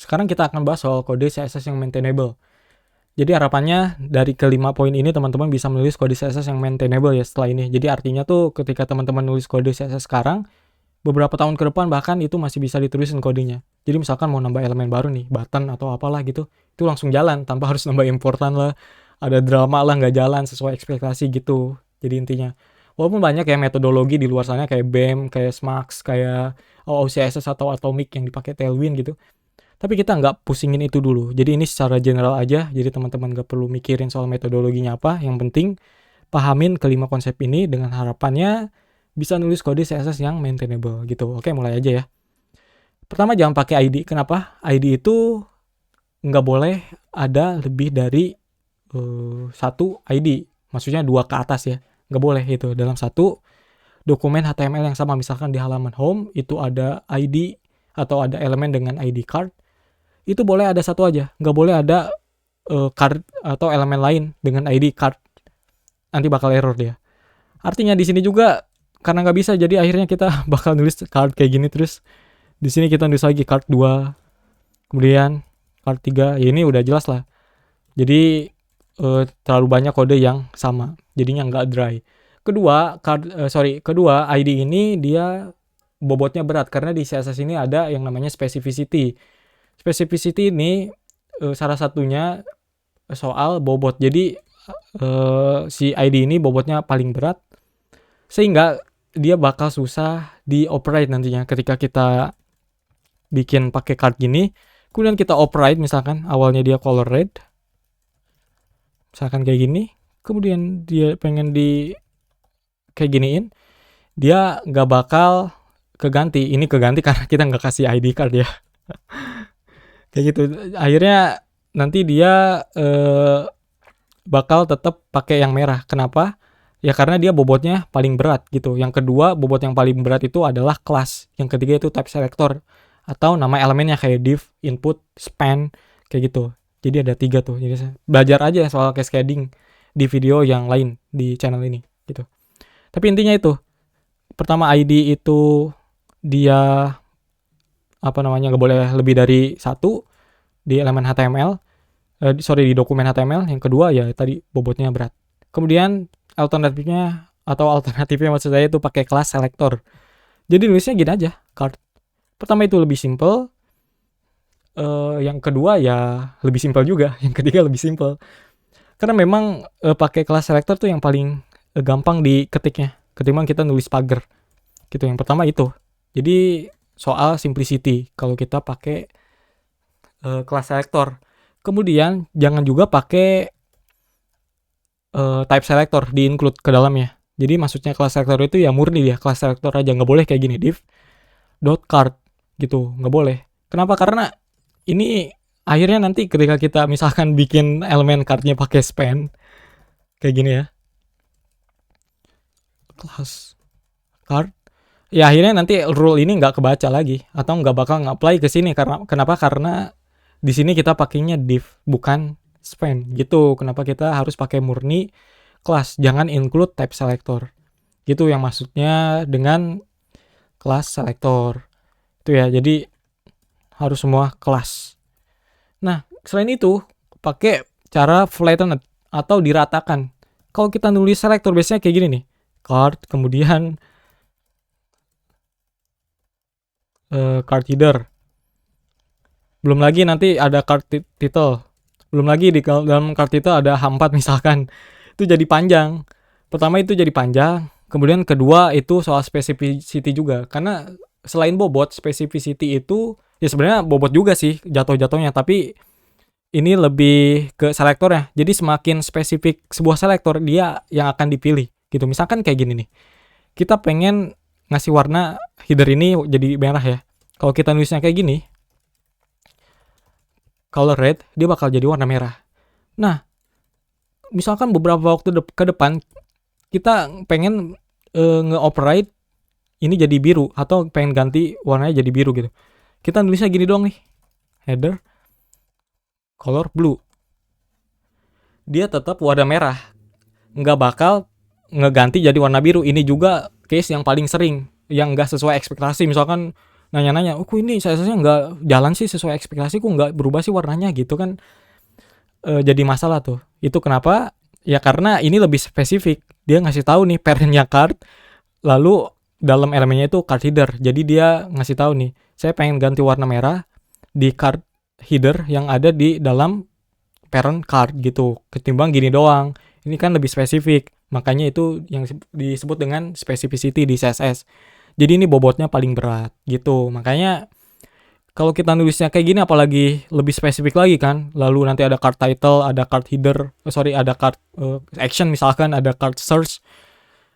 Sekarang kita akan bahas soal kode CSS yang maintainable. Jadi harapannya dari kelima poin ini teman-teman bisa menulis kode CSS yang maintainable ya setelah ini. Jadi artinya tuh ketika teman-teman nulis kode CSS sekarang, beberapa tahun ke depan bahkan itu masih bisa ditulisin kodenya. Jadi misalkan mau nambah elemen baru nih, button atau apalah gitu, itu langsung jalan tanpa harus nambah importan lah, ada drama lah nggak jalan sesuai ekspektasi gitu. Jadi intinya, walaupun banyak ya metodologi di luar sana kayak BEM, kayak SMAX, kayak OOCSS atau Atomic yang dipakai Tailwind gitu. Tapi kita nggak pusingin itu dulu. Jadi ini secara general aja, jadi teman-teman nggak perlu mikirin soal metodologinya apa. Yang penting pahamin kelima konsep ini dengan harapannya bisa nulis kode CSS yang maintainable gitu. Oke, mulai aja ya. Pertama, jangan pakai ID. Kenapa? ID itu nggak boleh ada lebih dari satu ID. Maksudnya 2 ke atas ya. Nggak boleh itu. Dalam satu dokumen HTML yang sama, misalkan di halaman home itu ada ID atau ada elemen dengan ID card, itu boleh ada satu aja. Nggak boleh ada card atau elemen lain dengan ID card. Nanti bakal error dia. Artinya di sini juga karena nggak bisa, jadi akhirnya kita bakal nulis card kayak gini terus. Di sini kita nulis lagi card 2, kemudian card 3. Ya ini udah jelas lah. Jadi terlalu banyak kode yang sama. Jadinya nggak dry. Kedua, kedua ID ini dia bobotnya berat karena di CSS ini ada yang namanya specificity. Specificity ini salah satunya soal bobot. Jadi si ID ini bobotnya paling berat sehingga dia bakal susah di-operate nantinya ketika kita bikin pakai card gini. Kemudian kita operate, misalkan awalnya dia color red, misalkan kayak gini, kemudian dia pengen di kayak giniin, dia nggak bakal keganti. Ini keganti karena kita nggak kasih ID card ya. Kayak gitu. Akhirnya nanti dia bakal tetap pakai yang merah. Kenapa? Ya karena dia bobotnya paling berat gitu. Yang kedua, bobot yang paling berat itu adalah kelas. Yang ketiga itu type selector atau nama elemennya kayak div, input, span, kayak gitu. Jadi ada 3 tuh. Jadi belajar aja soal cascading di video yang lain di channel ini gitu. Tapi intinya itu. Pertama, ID itu dia nggak boleh lebih dari 1 di elemen HTML. Di dokumen HTML. Yang kedua ya tadi bobotnya berat. Kemudian alternatifnya maksud saya itu pakai kelas selector. Jadi nulisnya gini aja, card. Pertama itu lebih simple, yang kedua ya lebih simple juga, yang ketiga lebih simple. Karena memang pakai kelas selector tuh yang paling gampang diketiknya ketimbang kita nulis pagar. Gitu, yang pertama itu. Jadi soal simplicity kalau kita pakai kelas selector. Kemudian jangan juga pakai type selector di-include ke dalamnya. Jadi maksudnya kelas selector itu ya murni ya kelas selector aja, nggak boleh kayak gini div.card gitu, nggak boleh. Kenapa? Karena ini akhirnya nanti ketika kita misalkan bikin elemen cardnya pakai span kayak gini ya, kelas card, ya akhirnya nanti rule ini nggak kebaca lagi atau nggak bakal nge-apply ke sini. Karena kenapa? Karena di sini kita pakainya div bukan span gitu. Kenapa kita harus pakai murni kelas, jangan include type selector gitu yang maksudnya dengan kelas selector itu ya. Jadi harus semua kelas. Nah selain itu pakai cara flattened atau diratakan. Kalau kita nulis selector biasanya kayak gini nih, card, kemudian card header, belum lagi nanti ada card title, belum lagi di dalam card title ada H4 misalkan. Itu jadi panjang. Pertama itu jadi panjang, kemudian kedua itu soal specificity juga. Karena selain bobot, specificity itu ya sebenarnya bobot juga sih jatuh-jatuhnya, tapi ini lebih ke selektornya. Jadi semakin spesifik sebuah selektor, dia yang akan dipilih gitu. Misalkan kayak gini nih, kita pengen ngasih warna header ini jadi merah ya. Kalau kita nulisnya kayak gini, color red, dia bakal jadi warna merah. Nah, misalkan beberapa waktu ke depan kita pengen nge-operate ini jadi biru atau pengen ganti warnanya jadi biru gitu. Kita nulisnya gini doang nih, header color blue. Dia tetap warna merah, nggak bakal ngeganti jadi warna biru. Ini juga case yang paling sering, yang nggak sesuai ekspektasi. Misalkan nanya-nanya, "Oh, kok ini CSS-nya nggak jalan sih sesuai ekspektasi, kok nggak berubah sih warnanya?" Gitu kan, jadi masalah tuh. Itu kenapa? Ya karena ini lebih spesifik. Dia ngasih tahu nih parent-nya card, lalu dalam elemennya itu card header. Jadi dia ngasih tahu nih, "Saya pengen ganti warna merah di card header yang ada di dalam parent card," gitu. Ketimbang gini doang. Ini kan lebih spesifik. Makanya itu yang disebut dengan specificity di CSS. Jadi ini bobotnya paling berat gitu. Makanya kalau kita nulisnya kayak gini apalagi lebih spesifik lagi kan. Lalu nanti ada card title, ada card header, ada card action misalkan, ada card search.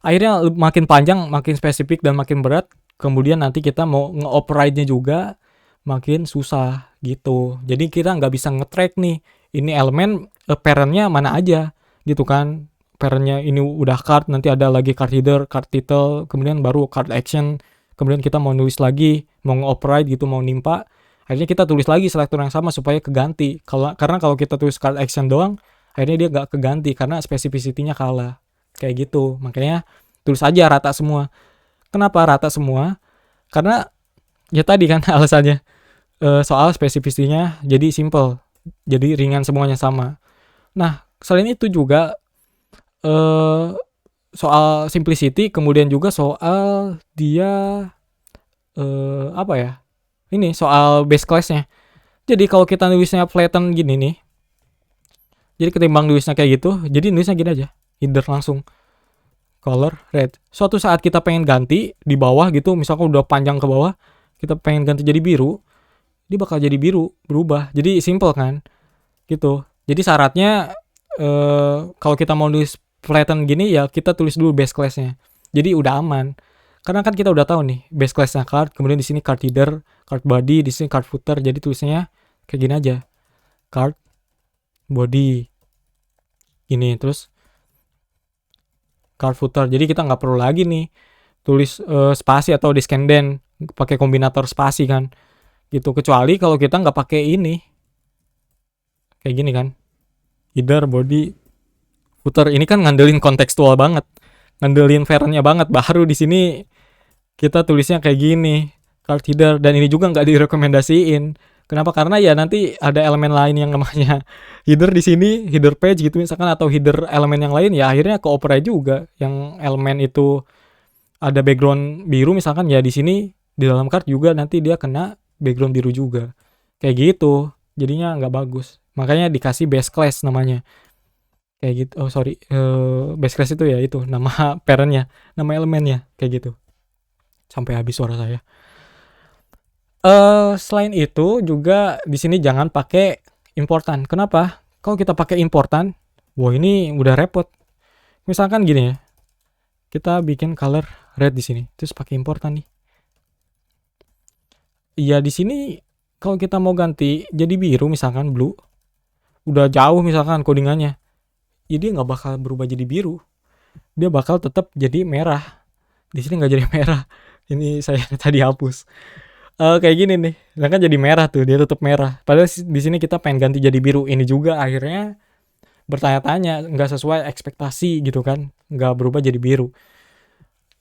Akhirnya makin panjang, makin spesifik dan makin berat. Kemudian nanti kita mau nge-override-nya juga makin susah gitu. Jadi kita nggak bisa nge-track nih. Ini elemen parent-nya mana aja gitu kan. Parent-nya ini udah card, nanti ada lagi card header, card title, kemudian baru card action. Kemudian kita mau nulis lagi, mau nge-override gitu, mau nimpa. Akhirnya kita tulis lagi selektor yang sama supaya keganti. Karena kalau kita tulis card action doang, akhirnya dia nggak keganti karena spesifisitinya kalah. Kayak gitu. Makanya tulis aja rata semua. Kenapa rata semua? Karena ya tadi kan alasannya, soal spesifisitinya jadi simple. Jadi ringan, semuanya sama. Nah, selain itu juga soal simplicity, kemudian juga soal dia apa ya? Ini soal base class-nya. Jadi kalau kita nulisnya flatten gini nih, jadi ketimbang nulisnya kayak gitu, jadi nulisnya gini aja, header langsung color red. Suatu saat kita pengen ganti di bawah gitu, misalkan udah panjang ke bawah, kita pengen ganti jadi biru, dia bakal jadi biru, berubah. Jadi simple kan, gitu. Jadi syaratnya kalau kita mau nulis flatten gini ya kita tulis dulu base class-nya. Jadi udah aman. Karena kan kita udah tahu nih base class-nya card, kemudian di sini card header, card body, di sini card footer. Jadi tulisnya kayak gini aja. Card body. Gini terus card footer. Jadi kita nggak perlu lagi nih tulis spasi atau diskenden pakai kombinator spasi kan. Gitu, kecuali kalau kita nggak pakai ini. Kayak gini kan. Header, body, footer. Ini kan ngandelin kontekstual banget. Ngandelin parent-nya banget. Baru di sini kita tulisnya kayak gini, card header, dan ini juga nggak direkomendasiin. Kenapa? Karena ya nanti ada elemen lain yang namanya header di sini, header page gitu misalkan, atau header elemen yang lain, ya akhirnya ke-override juga. Yang elemen itu ada background biru misalkan, ya di sini di dalam card juga nanti dia kena background biru juga. Kayak gitu. Jadinya nggak bagus. Makanya dikasih base class namanya. Kayak gitu. Oh sorry, base class itu ya itu nama parent-nya, nama elemennya kayak gitu. Sampai habis suara saya. Selain itu juga di sini jangan pakai importan. Kenapa? Kalau kita pakai importan, wah ini udah repot. Misalkan gini ya, kita bikin color red di sini, terus pakai importan nih. Iya di sini kalau kita mau ganti jadi biru misalkan blue, udah jauh misalkan codingannya, ya dia nggak bakal berubah jadi biru, dia bakal tetap jadi merah. Di sini nggak jadi merah. Ini saya tadi hapus. Kayak gini nih, nah kan jadi merah tuh, dia tetap merah. Padahal di sini kita pengen ganti jadi biru. Ini juga akhirnya bertanya-tanya, nggak sesuai ekspektasi gitu kan, nggak berubah jadi biru.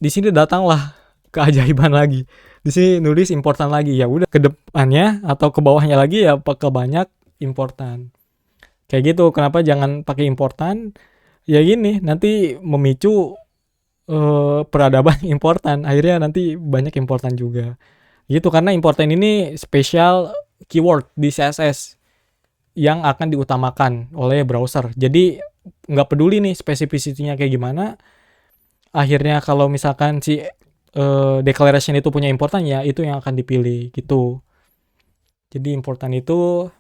Di sini datanglah keajaiban lagi. Di sini nulis importan lagi, ya udah ke depannya atau ke bawahnya lagi ya pakai banyak importan. Kayak gitu. Kenapa jangan pakai importan? Ya gini, nanti memicu peradaban importan. Akhirnya nanti banyak importan juga. Gitu, karena importan ini spesial keyword di CSS yang akan diutamakan oleh browser. Jadi nggak peduli nih spesifisitinya kayak gimana. Akhirnya kalau misalkan si declaration itu punya importan, ya itu yang akan dipilih gitu. Jadi importan itu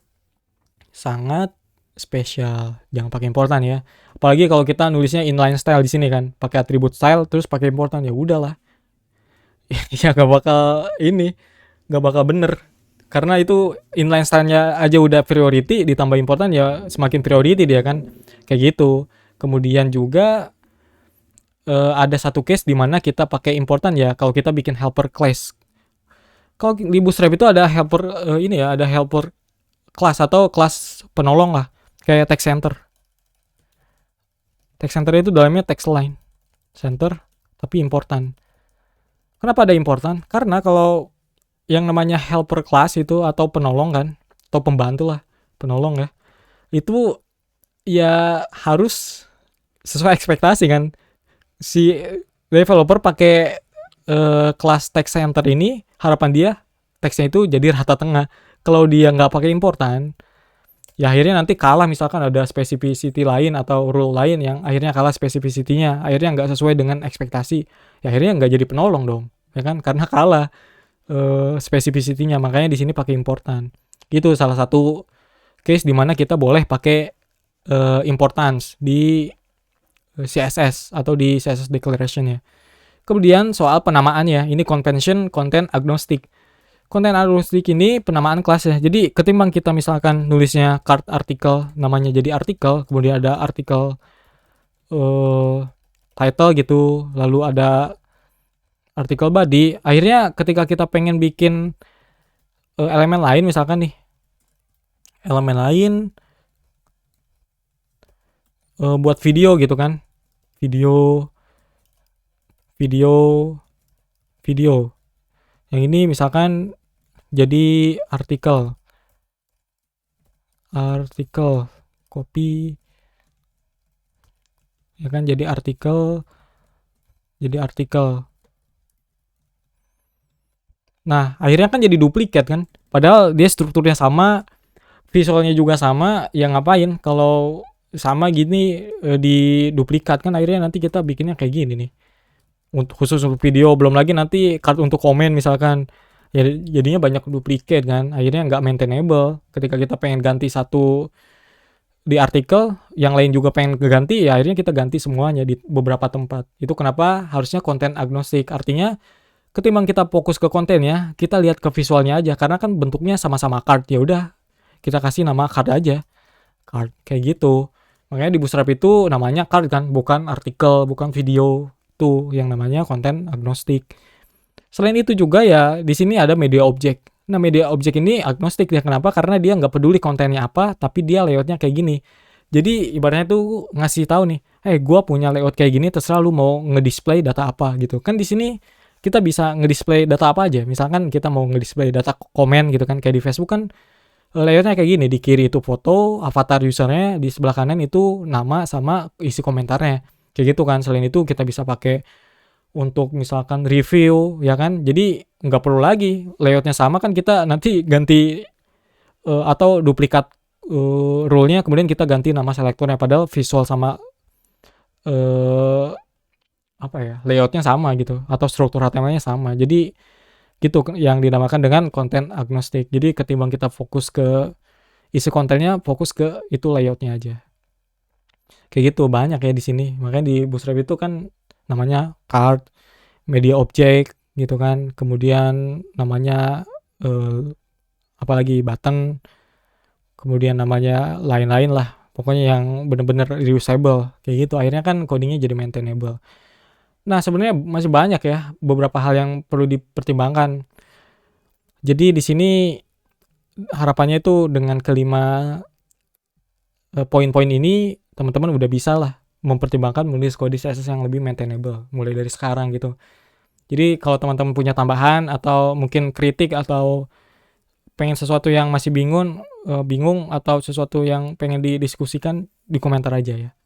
sangat spesial. Jangan pakai importan ya. Apalagi kalau kita nulisnya inline style di sini kan, pakai atribut style terus pakai importan, ya udahlah. Ya gak bakal bener, karena itu inline style-nya aja udah priority, ditambah importan ya semakin priority dia kan, kayak gitu. Kemudian juga ada satu case di mana kita pakai importan ya kalau kita bikin helper class. Kalau di Bootstrap itu ada helper ada helper class atau kelas penolong lah, kayak text center. Text center itu dalamnya text line center tapi importan. Kenapa ada importan? Karena kalau yang namanya helper class itu atau penolong kan, atau pembantu lah, penolong ya. Itu ya harus sesuai ekspektasi kan. Si developer pakai kelas text center ini, harapan dia teksnya itu jadi rata tengah. Kalau dia nggak pakai importan, ya akhirnya nanti kalah, misalkan ada specificity lain atau rule lain yang akhirnya kalah specificity-nya, akhirnya nggak sesuai dengan ekspektasi, ya akhirnya nggak jadi penolong dong, ya kan, karena kalah specificity-nya. Makanya di sini pakai importan. Itu salah satu case di mana kita boleh pakai importance di CSS atau di CSS declaration ya. Kemudian soal penamaan ya, ini convention content agnostic. Content agnostic ini penamaan kelas ya. Jadi ketimbang kita misalkan nulisnya card artikel, namanya jadi artikel, kemudian ada artikel title gitu, lalu ada artikel body. Akhirnya ketika kita pengen bikin elemen lain, misalkan nih elemen lain buat video gitu kan, video yang ini misalkan jadi artikel copy ya kan, jadi artikel. Nah akhirnya kan jadi duplikat kan, padahal dia strukturnya sama, visualnya juga sama. Ya ngapain kalau sama gini diduplikat kan, akhirnya nanti kita bikinnya kayak gini nih, khusus untuk video. Belum lagi nanti card untuk komen misalkan, ya jadinya banyak duplikat kan, akhirnya nggak maintainable. Ketika kita pengen ganti satu di artikel, yang lain juga pengen ganti, ya akhirnya kita ganti semuanya di beberapa tempat. Itu kenapa harusnya konten agnostik. Artinya ketimbang kita fokus ke kontennya, kita lihat ke visualnya aja, karena kan bentuknya sama-sama card. Ya udah, kita kasih nama card aja, card kayak gitu. Makanya di Bootstrap itu namanya card kan, bukan artikel, bukan video. Tuh yang namanya konten agnostik. Selain itu juga ya di sini ada media object. Nah media object ini agnostik ya, kenapa? Karena dia nggak peduli kontennya apa, tapi dia layoutnya kayak gini. Jadi ibaratnya tuh ngasih tahu nih, gua punya layout kayak gini, terserah lu mau ngedisplay data apa gitu. Kan di sini kita bisa ngedisplay data apa aja. Misalkan kita mau ngedisplay data komen gitu kan, kayak di Facebook kan layoutnya kayak gini. Di kiri itu foto, avatar usernya, di sebelah kanan itu nama sama isi komentarnya. Kayak gitu kan. Selain itu kita bisa pakai untuk misalkan review ya kan, jadi nggak perlu lagi layoutnya sama kan, kita nanti ganti atau duplikat rule-nya, kemudian kita ganti nama selektornya, padahal visual sama layoutnya sama gitu, atau struktur HTML-nya sama. Jadi gitu yang dinamakan dengan konten agnostik. Jadi ketimbang kita fokus ke isi kontennya, fokus ke itu layoutnya aja. Kayak gitu banyak ya di sini. Makanya di Bootstrap itu kan namanya card, media object gitu kan, kemudian namanya apalagi button, kemudian namanya lain-lain lah, pokoknya yang bener-bener reusable kayak gitu. Akhirnya kan codingnya jadi maintainable. Nah sebenarnya masih banyak ya beberapa hal yang perlu dipertimbangkan. Jadi di sini harapannya itu dengan kelima poin-poin ini teman-teman udah bisa lah mempertimbangkan menulis kode CSS yang lebih maintainable mulai dari sekarang gitu. Jadi kalau teman-teman punya tambahan atau mungkin kritik atau pengen sesuatu yang masih bingung atau sesuatu yang pengen didiskusikan, di komentar aja ya.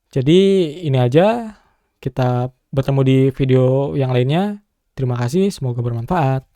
Jadi ini aja, kita bertemu di video yang lainnya. Terima kasih, semoga bermanfaat.